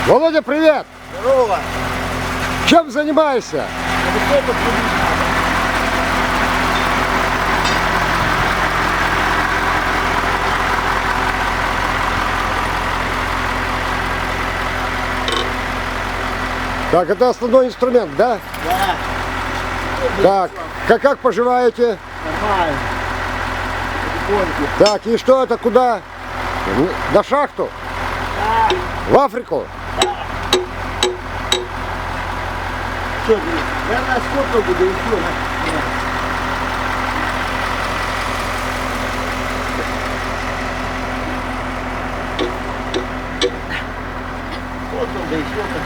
Володя, привет! Здорово! Чем занимаешься? Так, это основной инструмент, да? Да. Так, как поживаете? Нормально. Потихоньку. Так, и что это, куда? На шахту? Да. В Африку? Что, я на сколько буду еще? Вот он, да еще так.